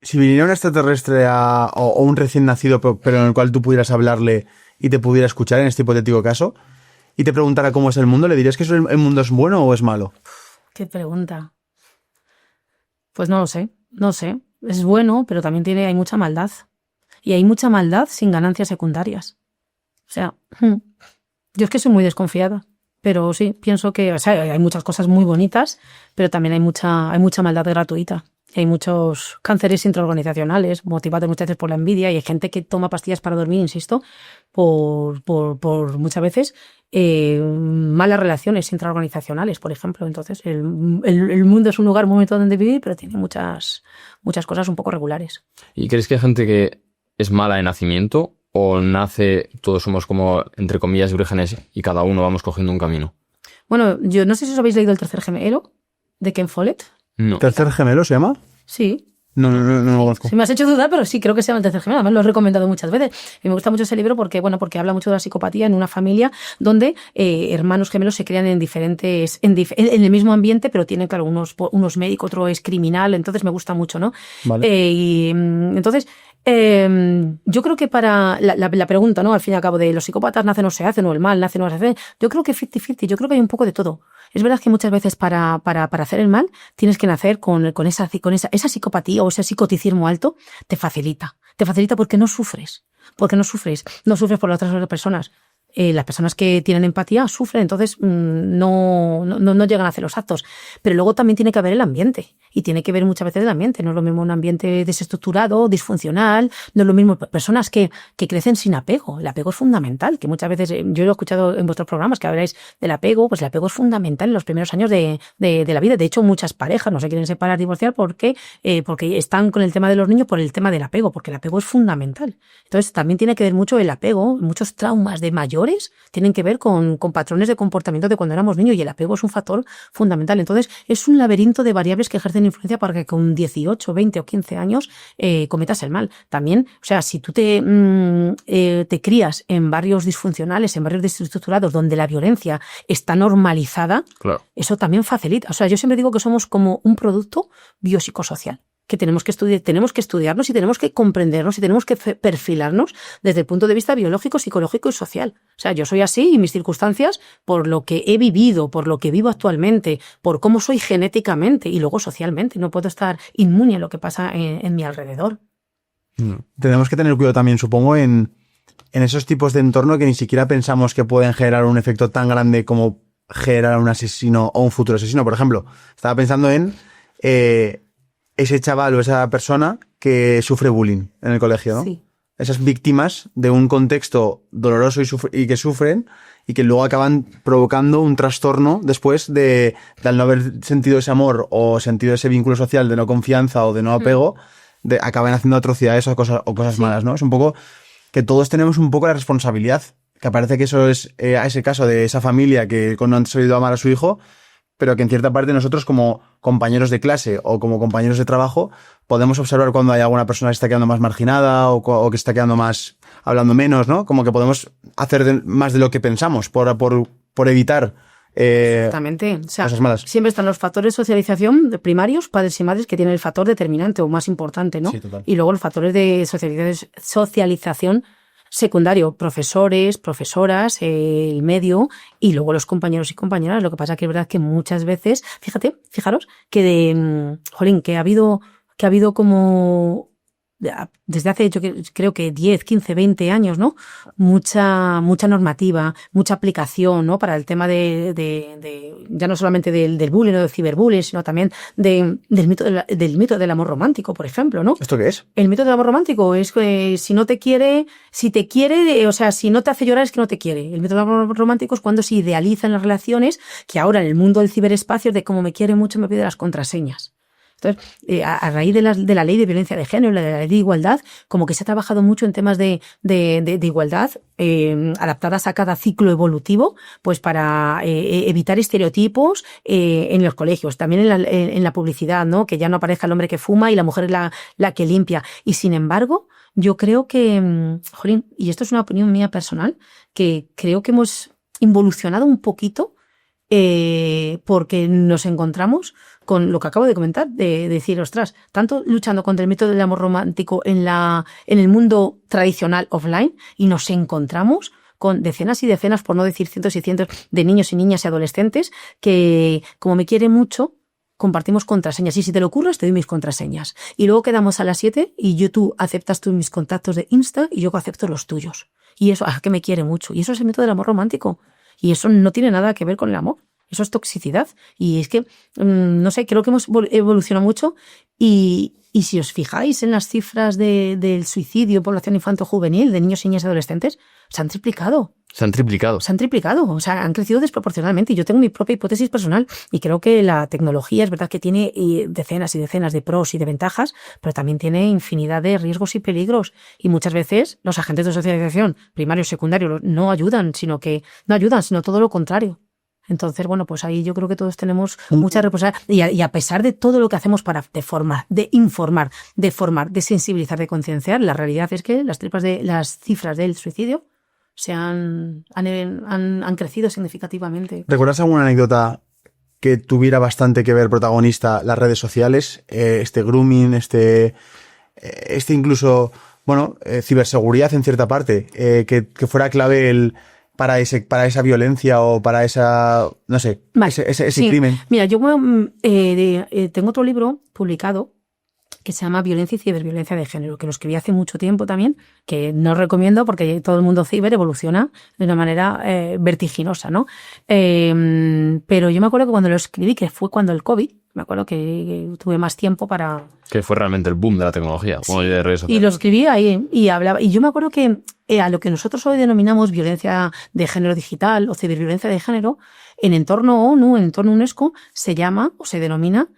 Si viniera un extraterrestre o un recién nacido, pero en el cual tú pudieras hablarle y te pudiera escuchar en este hipotético caso, y te preguntara cómo es el mundo, ¿le dirías que el mundo es bueno o es malo? ¿Qué pregunta? Pues no lo sé, no sé. Es bueno, pero también hay mucha maldad. Y hay mucha maldad sin ganancias secundarias. O sea, yo es que soy muy desconfiada. Pero sí, pienso que, o sea, hay muchas cosas muy bonitas, pero también hay mucha maldad gratuita. Y hay muchos cánceres intraorganizacionales, motivados muchas veces por la envidia, y hay gente que toma pastillas para dormir, insisto, por muchas veces malas relaciones intraorganizacionales, por ejemplo. Entonces, el mundo es un lugar muy bonito donde vivir, pero tiene muchas cosas un poco regulares. ¿Y crees que hay gente que es mala de nacimiento o nace, todos somos como, entre comillas, vírgenes y cada uno vamos cogiendo un camino? Bueno, yo no sé si os habéis leído El tercer gemelo de Ken Follett. No. ¿Tercer gemelo se llama? Sí. No lo conozco. Sí, me has hecho dudar, pero sí, creo que se llama El tercer gemelo. Además, lo he recomendado muchas veces. Y me gusta mucho ese libro porque habla mucho de la psicopatía en una familia donde hermanos gemelos se crean en el mismo ambiente, pero tienen, claro, unos médicos, otro es criminal. Entonces, me gusta mucho, ¿no? Vale. Entonces, yo creo que para la pregunta, ¿no? Al fin y al cabo, de los psicópatas nacen o se hacen, o el mal nace o no se hace, yo creo que 50-50, yo creo que hay un poco de todo. Es verdad que muchas veces para hacer el mal tienes que nacer con esa psicopatía o ese psicoticismo alto, te facilita porque no sufres, no sufres por las otras personas. Las personas que tienen empatía sufren, entonces no llegan a hacer los actos. Pero luego también tiene que haber el ambiente, y tiene que ver muchas veces el ambiente. No es lo mismo un ambiente desestructurado, disfuncional, no es lo mismo personas que crecen sin apego. El apego es fundamental, que muchas veces, yo lo he escuchado en vuestros programas que habláis del apego, pues el apego es fundamental en los primeros años de la vida. De hecho, muchas parejas no se quieren separar, divorciar, porque están con el tema de los niños por el tema del apego, porque el apego es fundamental. Entonces, también tiene que ver mucho el apego, muchos traumas de mayor tienen que ver con patrones de comportamiento de cuando éramos niños, y el apego es un factor fundamental. Entonces, es un laberinto de variables que ejercen influencia para que con 18, 20 o 15 años cometas el mal. También, o sea, si tú te crías en barrios disfuncionales, en barrios desestructurados, donde la violencia está normalizada, Claro. Eso también facilita. O sea, yo siempre digo que somos como un producto biopsicosocial, que tenemos que estudiarnos y tenemos que comprendernos y tenemos que perfilarnos desde el punto de vista biológico, psicológico y social. O sea, yo soy así, y mis circunstancias, por lo que he vivido, por lo que vivo actualmente, por cómo soy genéticamente y luego socialmente. No puedo estar inmune a lo que pasa en mi alrededor. Tenemos que tener cuidado también, supongo, en esos tipos de entorno que ni siquiera pensamos que pueden generar un efecto tan grande como generar un asesino o un futuro asesino. Por ejemplo, estaba pensando en ese chaval o esa persona que sufre bullying en el colegio, ¿no? Sí. Esas víctimas de un contexto doloroso y que sufren, y que luego acaban provocando un trastorno después de al no haber sentido ese amor o sentido ese vínculo social de no confianza o de no apego, acaban haciendo atrocidades o cosas malas, ¿no? Es un poco que todos tenemos un poco la responsabilidad, que parece que eso es a ese caso de esa familia que no han sabido amar a su hijo, pero que en cierta parte nosotros, como compañeros de clase o como compañeros de trabajo, podemos observar cuando hay alguna persona que está quedando más marginada o que está quedando más, hablando menos, ¿no? Como que podemos hacer más de lo que pensamos por evitar Exactamente. O sea, cosas malas. siempre están los factores de socialización primarios, padres y madres, que tienen el factor determinante o más importante, ¿no? Sí, total. Y luego los factores de socialización secundario, profesores, profesoras, el medio, y luego los compañeros y compañeras. Lo que pasa que es verdad que muchas veces, fijaros, que que ha habido como desde hace, yo creo que 10, 15, 20 años, ¿no? Mucha normativa, mucha aplicación, ¿no? Para el tema de ya no solamente del bullying o del ciberbullying, sino también del mito del amor romántico, por ejemplo, ¿no? ¿Esto qué es? El mito del amor romántico es que si te quiere, o sea, si no te hace llorar es que no te quiere. El mito del amor romántico es cuando se idealizan las relaciones, que ahora en el mundo del ciberespacio es de como me quiere mucho me pide las contraseñas. Entonces, a raíz de la ley de violencia de género, de la ley de igualdad, como que se ha trabajado mucho en temas de igualdad, adaptadas a cada ciclo evolutivo, pues para evitar estereotipos en los colegios, también en la publicidad, ¿no? Que ya no aparezca el hombre que fuma y la mujer es la que limpia. Y sin embargo, yo creo que, y esto es una opinión mía personal, que creo que hemos involucionado un poquito porque nos encontramos con lo que acabo de comentar, de decir, ostras, tanto luchando contra el mito del amor romántico en el mundo tradicional offline, y nos encontramos con decenas y decenas, por no decir cientos y cientos, de niños y niñas y adolescentes que, como me quieren mucho, compartimos contraseñas. Y si te lo ocurres, te doy mis contraseñas. Y luego quedamos a las 7 y tú aceptas mis contactos de Insta y yo acepto los tuyos. Y eso, que me quiere mucho. Y eso es el mito del amor romántico. Y eso no tiene nada que ver con el amor. Eso es toxicidad. Y es que, no sé, creo que hemos evolucionado mucho. Y si os fijáis en las cifras del suicidio en población infanto-juvenil, de niños y niñas y adolescentes, se han triplicado. Se han triplicado. Se han triplicado, o sea, han crecido desproporcionalmente. Y yo tengo mi propia hipótesis personal y creo que la tecnología es verdad que tiene decenas y decenas de pros y de ventajas, pero también tiene infinidad de riesgos y peligros. Y muchas veces los agentes de socialización, primarios y secundarios, no ayudan, sino todo lo contrario. Entonces, bueno, pues ahí yo creo que todos tenemos mucha responsabilidad. Y a pesar de todo lo que hacemos para formar, de informar, de formar, de sensibilizar, de concienciar, la realidad es que las cifras del suicidio han crecido significativamente. ¿Recuerdas alguna anécdota que tuviera bastante que ver protagonista las redes sociales? Este grooming, incluso, ciberseguridad en cierta parte, que fuera clave para esa violencia o para esa, no sé, vale, ese sí. Crimen. Mira, yo tengo otro libro publicado que se llama Violencia y Ciberviolencia de Género, que lo escribí hace mucho tiempo también, que no recomiendo porque todo el mundo ciber evoluciona de una manera vertiginosa, ¿no? Pero yo me acuerdo que cuando lo escribí, que fue cuando el COVID, me acuerdo que tuve más tiempo para... Que fue realmente el boom de la tecnología, sí, de redes sociales. Y lo escribí ahí y hablaba. Y yo me acuerdo que a lo que nosotros hoy denominamos violencia de género digital o ciberviolencia de género, en entorno ONU, en entorno UNESCO, se llama o se denomina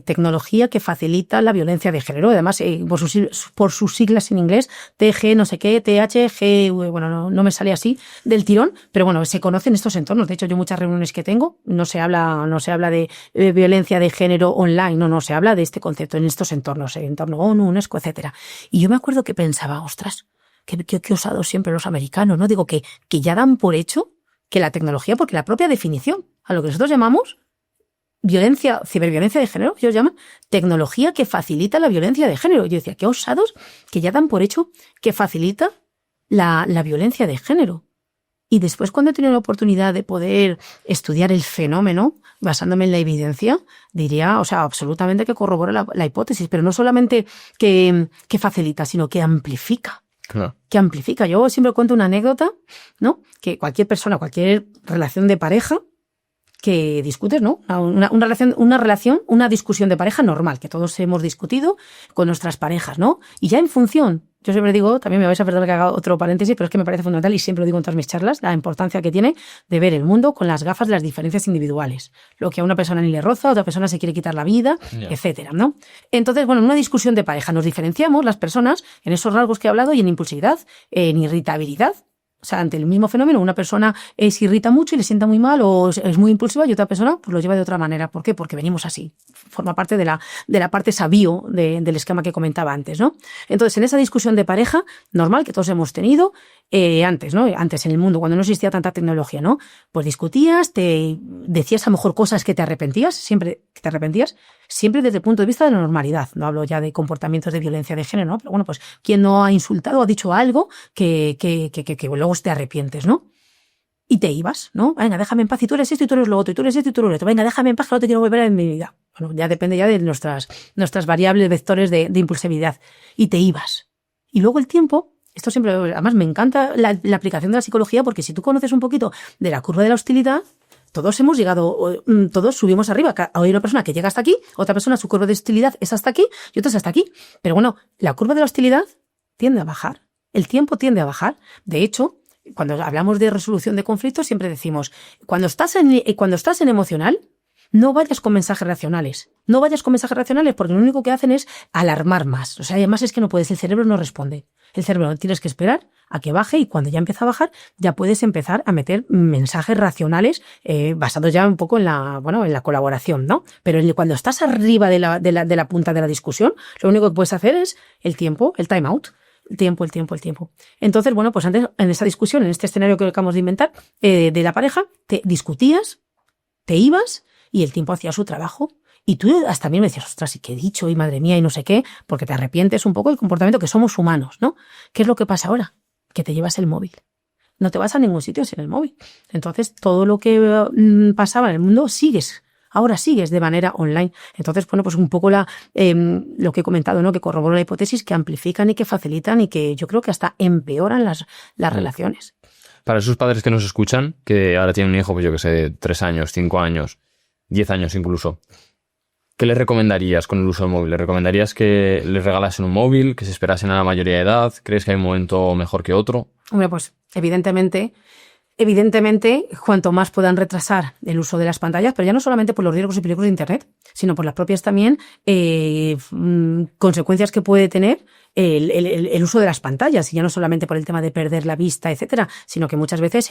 tecnología que facilita la violencia de género. Además, por sus siglas en inglés, TG, no sé qué, TH, bueno, no me sale así del tirón, pero bueno, se conocen estos entornos. De hecho, yo muchas reuniones que tengo, no se habla de violencia de género online, no se habla de este concepto en estos entornos, en entorno ONU, UNESCO, etcétera. Y yo me acuerdo que pensaba, ostras, qué osados siempre los americanos, ¿no? Digo que ya dan por hecho que la tecnología, porque la propia definición, a lo que nosotros llamamos ciberviolencia de género, ellos llaman tecnología que facilita la violencia de género. Yo decía, qué osados que ya dan por hecho que facilita la violencia de género. Y después, cuando he tenido la oportunidad de poder estudiar el fenómeno, basándome en la evidencia, diría, absolutamente que corrobora la hipótesis, pero no solamente que facilita, sino que amplifica. Claro. Que amplifica. Yo siempre cuento una anécdota, ¿no? Que cualquier persona, cualquier relación de pareja, que discutes, ¿no? Una discusión de pareja normal, que todos hemos discutido con nuestras parejas, ¿no? Y ya en función, yo siempre digo, también me vais a perdonar que haga otro paréntesis, pero es que me parece fundamental y siempre lo digo en todas mis charlas, la importancia que tiene de ver el mundo con las gafas de las diferencias individuales. Lo que a una persona ni le roza, a otra persona se quiere quitar la vida, etcétera, ¿no? Entonces, bueno, en una discusión de pareja nos diferenciamos las personas en esos rasgos que he hablado y en impulsividad, en irritabilidad. O sea, ante el mismo fenómeno, una persona se irrita mucho y le sienta muy mal o es muy impulsiva y otra persona pues lo lleva de otra manera. ¿Por qué? Porque venimos así. Forma parte de la parte sabio del esquema que comentaba antes, ¿no? Entonces, en esa discusión de pareja normal que todos hemos tenido antes, ¿no? Antes en el mundo, cuando no existía tanta tecnología, ¿no? Pues discutías, te decías a lo mejor cosas que te arrepentías, siempre desde el punto de vista de la normalidad. No hablo ya de comportamientos de violencia de género, ¿no? Pero bueno, pues ¿quién no ha insultado o ha dicho algo que luego te arrepientes, ¿no? Y te ibas, ¿no? Venga, déjame en paz, y tú eres esto y tú eres lo otro, y tú eres esto y tú eres lo otro. Venga, déjame en paz, que no te quiero volver en mi vida. Bueno, ya depende ya de nuestras variables, vectores de impulsividad. Y te ibas. Y luego el tiempo, esto siempre, además me encanta la aplicación de la psicología, porque si tú conoces un poquito de la curva de la hostilidad, todos hemos llegado, todos subimos arriba. Hay una persona que llega hasta aquí, otra persona su curva de hostilidad es hasta aquí y otra es hasta aquí. Pero bueno, la curva de la hostilidad tiende a bajar. El tiempo tiende a bajar. De hecho, cuando hablamos de resolución de conflictos, siempre decimos, cuando estás en emocional, no vayas con mensajes racionales. No vayas con mensajes racionales porque lo único que hacen es alarmar más. O sea, además es que no puedes, el cerebro no responde. El cerebro tienes que esperar a que baje y cuando ya empieza a bajar, ya puedes empezar a meter mensajes racionales basados ya un poco en la colaboración, ¿no? Pero cuando estás arriba de la punta de la discusión, lo único que puedes hacer es el tiempo, el time out. El tiempo. Entonces, bueno, pues antes, en esa discusión, en este escenario que acabamos de inventar, de la pareja, te discutías, Te ibas y el tiempo hacía su trabajo. Y tú hasta a mí me decías, ostras, ¿y qué he dicho? Y madre mía, y no sé qué, porque te arrepientes un poco del comportamiento, que somos humanos, ¿no? ¿Qué es lo que pasa ahora? Que te llevas el móvil. No te vas a ningún sitio sin el móvil. Entonces, todo lo que pasaba en el mundo ahora sigues de manera online. Entonces, bueno, pues un poco lo que he comentado, ¿no? Que corroboro la hipótesis, que amplifican y que facilitan y que yo creo que hasta empeoran las relaciones. Para esos padres que nos escuchan, que ahora tienen un hijo, pues yo que sé, 3 años, 5 años, 10 años incluso, ¿qué les recomendarías con el uso del móvil? ¿Les recomendarías que les regalasen un móvil, que se esperasen a la mayoría de edad? ¿Crees que hay un momento mejor que otro? Hombre, pues evidentemente, cuanto más puedan retrasar el uso de las pantallas, pero ya no solamente por los riesgos y peligros de Internet, sino por las propias también consecuencias que puede tener el uso de las pantallas, y ya no solamente por el tema de perder la vista, etcétera, sino que muchas veces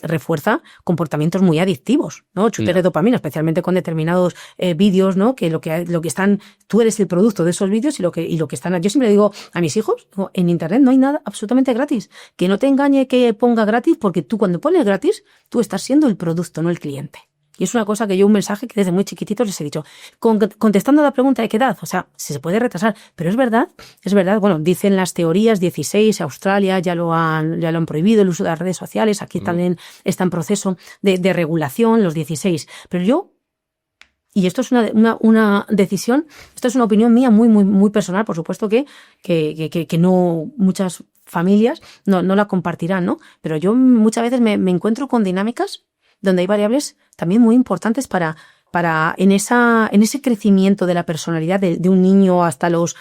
refuerza comportamientos muy adictivos, ¿no? Chutes de dopamina, especialmente con determinados vídeos, ¿no? Que lo que están, tú eres el producto de esos vídeos y lo que están. Yo siempre digo a mis hijos, en Internet no hay nada absolutamente gratis. Que no te engañe que ponga gratis, porque tú cuando pones gratis, tú estás siendo el producto, no el cliente. Y es una cosa que yo, un mensaje que desde muy chiquititos les he dicho, contestando a la pregunta de qué edad, o sea, si se puede retrasar, pero es verdad, bueno, dicen las teorías 16, Australia ya lo han prohibido, el uso de las redes sociales, aquí también está en proceso de regulación, los 16, pero yo, y esto es una decisión, esto es una opinión mía muy, muy, muy personal, por supuesto que no muchas familias no la compartirán, ¿no? Pero yo muchas veces me encuentro con dinámicas donde hay variables también muy importantes para en ese crecimiento de la personalidad de un niño hasta los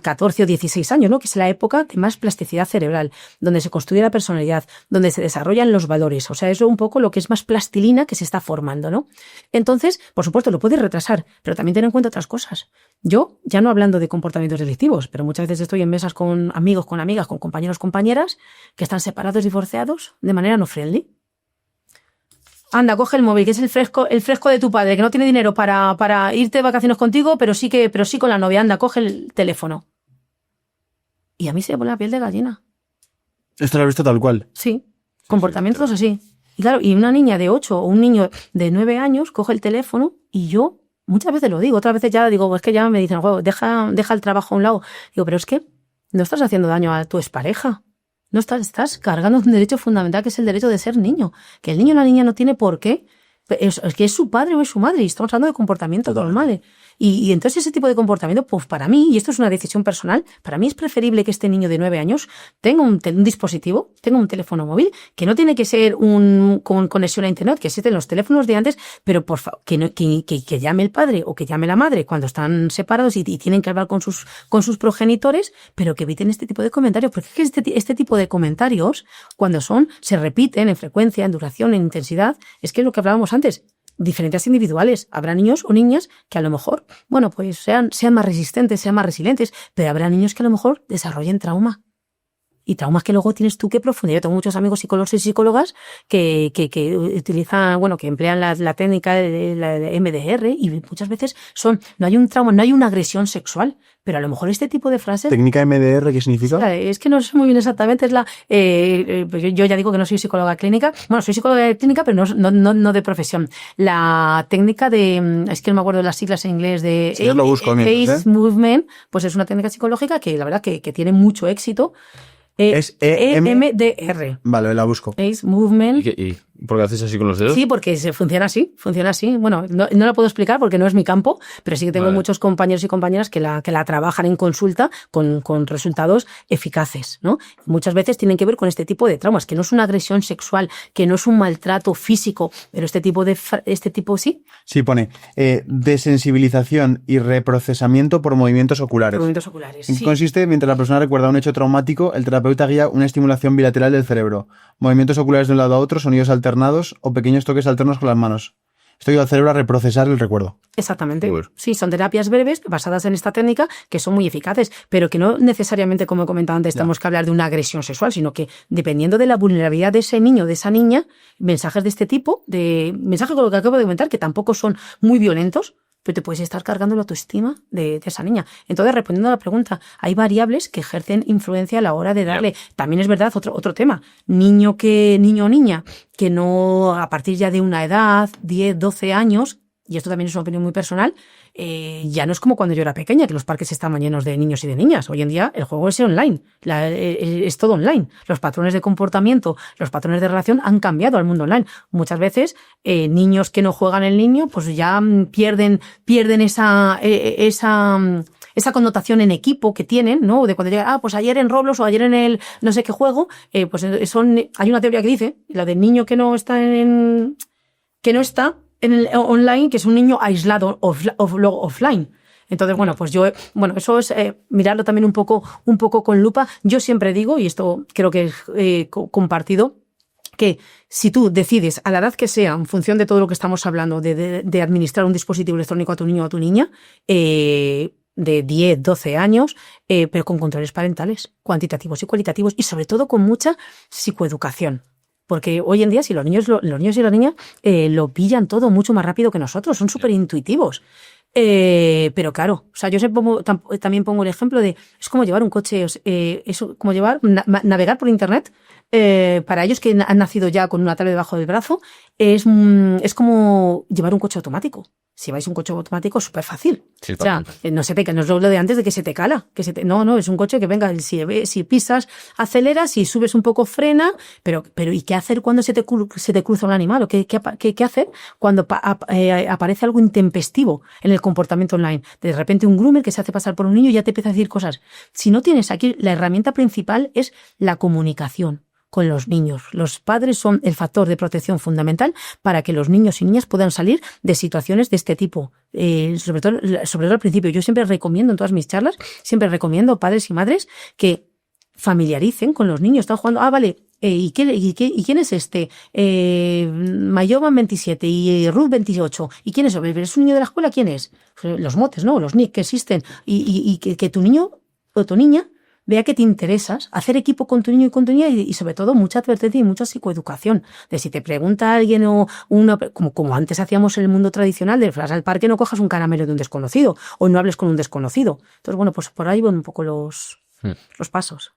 14 o 16 años, ¿no? Que es la época de más plasticidad cerebral, donde se construye la personalidad, donde se desarrollan los valores. O sea, eso es un poco lo que es más plastilina que se está formando, ¿no? Entonces, por supuesto, lo puedes retrasar, pero también ten en cuenta otras cosas. Yo, ya no hablando de comportamientos delictivos, pero muchas veces estoy en mesas con amigos, con amigas, con compañeros, compañeras, que están separados, divorciados, de manera no friendly. Anda, coge el móvil, que es el fresco de tu padre, que no tiene dinero para irte de vacaciones contigo, pero sí con la novia. Anda, coge el teléfono. Y a mí se me pone la piel de gallina. Esto lo has visto tal cual. Sí, comportamientos así. Y claro, y una niña de 8 o un niño de 9 años coge el teléfono y yo muchas veces lo digo, otras veces ya digo, es que ya me dicen, deja el trabajo a un lado. Digo, pero es que no estás haciendo daño a tu expareja. No estás cargando un derecho fundamental, que es el derecho de ser niño. Que el niño o la niña no tiene por qué. Es que es su padre o es su madre, y estamos hablando de comportamientos normales. Y entonces ese tipo de comportamiento, pues para mí, y esto es una decisión personal, para mí es preferible que este niño de 9 años tenga un dispositivo, tenga un teléfono móvil, que no tiene que ser con conexión a Internet, que existen los teléfonos de antes, pero por favor, que llame el padre o que llame la madre cuando están separados y tienen que hablar con sus progenitores, pero que eviten este tipo de comentarios, porque es que este tipo de comentarios, cuando se repiten en frecuencia, en duración, en intensidad, es que es lo que hablábamos antes. Diferencias individuales. Habrá niños o niñas que a lo mejor, bueno, pues sean más resistentes, sean más resilientes, pero habrá niños que a lo mejor desarrollen trauma. Y traumas que luego tienes tú que profundizar. Yo tengo muchos amigos psicólogos y psicólogas que utilizan, bueno, que emplean la técnica de la MDR, y muchas veces no hay un trauma, no hay una agresión sexual, pero a lo mejor este tipo de frases... ¿Técnica MDR qué significa? Es que no sé muy bien exactamente, yo ya digo que no soy psicóloga clínica, bueno, soy psicóloga clínica, pero no de profesión. La técnica es que no me acuerdo de las siglas en inglés, de sí, lo busco, ACE Movement, pues es una técnica psicológica que la verdad que tiene mucho éxito. Es EMDR. Vale, la busco. ACE Movement. ¿Y por qué haces así con los dedos? Sí, porque funciona así. Bueno, no lo puedo explicar porque no es mi campo, pero sí que tengo muchos compañeros y compañeras que la trabajan en consulta con resultados eficaces, ¿no? Muchas veces tienen que ver con este tipo de traumas, que no es una agresión sexual, que no es un maltrato físico, pero este tipo sí. Sí, pone desensibilización y reprocesamiento por movimientos oculares. Sí. Consiste, mientras la persona recuerda un hecho traumático, el terapeuta guía una estimulación bilateral del cerebro, movimientos oculares de un lado a otro, sonidos alternados o pequeños toques alternos con las manos. Esto ayuda al cerebro a reprocesar el recuerdo. Exactamente. Sí, son terapias breves basadas en esta técnica que son muy eficaces, pero que no necesariamente, como he comentado antes, tenemos que hablar de una agresión sexual, sino que dependiendo de la vulnerabilidad de ese niño, de esa niña, mensajes de este tipo, mensajes con lo que acabo de comentar, que tampoco son muy violentos, pero te puedes estar cargando la autoestima de esa niña. Entonces, respondiendo a la pregunta, hay variables que ejercen influencia a la hora de darle. También es verdad, otro tema, niño o niña, que no, a partir ya de una edad, 10, 12 años, y esto también es una opinión muy personal, ya no es como cuando yo era pequeña, que los parques estaban llenos de niños y de niñas. Hoy en día el juego es online, es todo online. Los patrones de comportamiento, los patrones de relación han cambiado al mundo online. Muchas veces niños que no juegan en línea pues ya pierden esa connotación en equipo que tienen, ¿no? De cuando llega, pues ayer en Roblox o ayer en el no sé qué juego, pues hay una teoría que dice, la del niño que no está en el online, que es un niño aislado offline. Entonces, pues eso es mirarlo también un poco con lupa. Yo siempre digo, y esto creo que es compartido, que si tú decides, a la edad que sea, en función de todo lo que estamos hablando, de administrar un dispositivo electrónico a tu niño o a tu niña, de 10, 12 años, pero con controles parentales, cuantitativos y cualitativos, y sobre todo con mucha psicoeducación. Porque hoy en día, si los niños y las niñas lo pillan todo mucho más rápido que nosotros, son súper intuitivos. Pero claro, o sea, yo también pongo el ejemplo de, es como llevar un coche, es como navegar por internet, para ellos que han nacido ya con una tablet debajo del brazo, es como llevar un coche automático. Si vais un coche automático, es súper fácil. Sí, o sea, no es lo de antes de que se te cala. No, es un coche que venga, si pisas, aceleras, si subes un poco, frena, pero ¿y qué hacer cuando se te cruza un animal? ¿O qué hacer cuando aparece algo intempestivo en el comportamiento online? De repente un groomer que se hace pasar por un niño y ya te empieza a decir cosas. Si no tienes aquí, la herramienta principal es la comunicación con los niños. Los padres son el factor de protección fundamental para que los niños y niñas puedan salir de situaciones de este tipo. Sobre todo al principio. Yo siempre recomiendo en todas mis charlas, padres y madres que familiaricen con los niños. Están jugando, vale, ¿y quién es este? Mayovan 27 y Ruth 28. ¿Y quién es? ¿Es un niño de la escuela? ¿Quién es? Los motes, ¿no? Los nick que existen. Y que tu niño o tu niña vea que te interesas, hacer equipo con tu niño y con tu niña y sobre todo mucha advertencia y mucha psicoeducación. De si te pregunta alguien como antes hacíamos en el mundo tradicional, de vas al parque, no cojas un caramelo de un desconocido o no hables con un desconocido. Entonces, pues por ahí van un poco los pasos.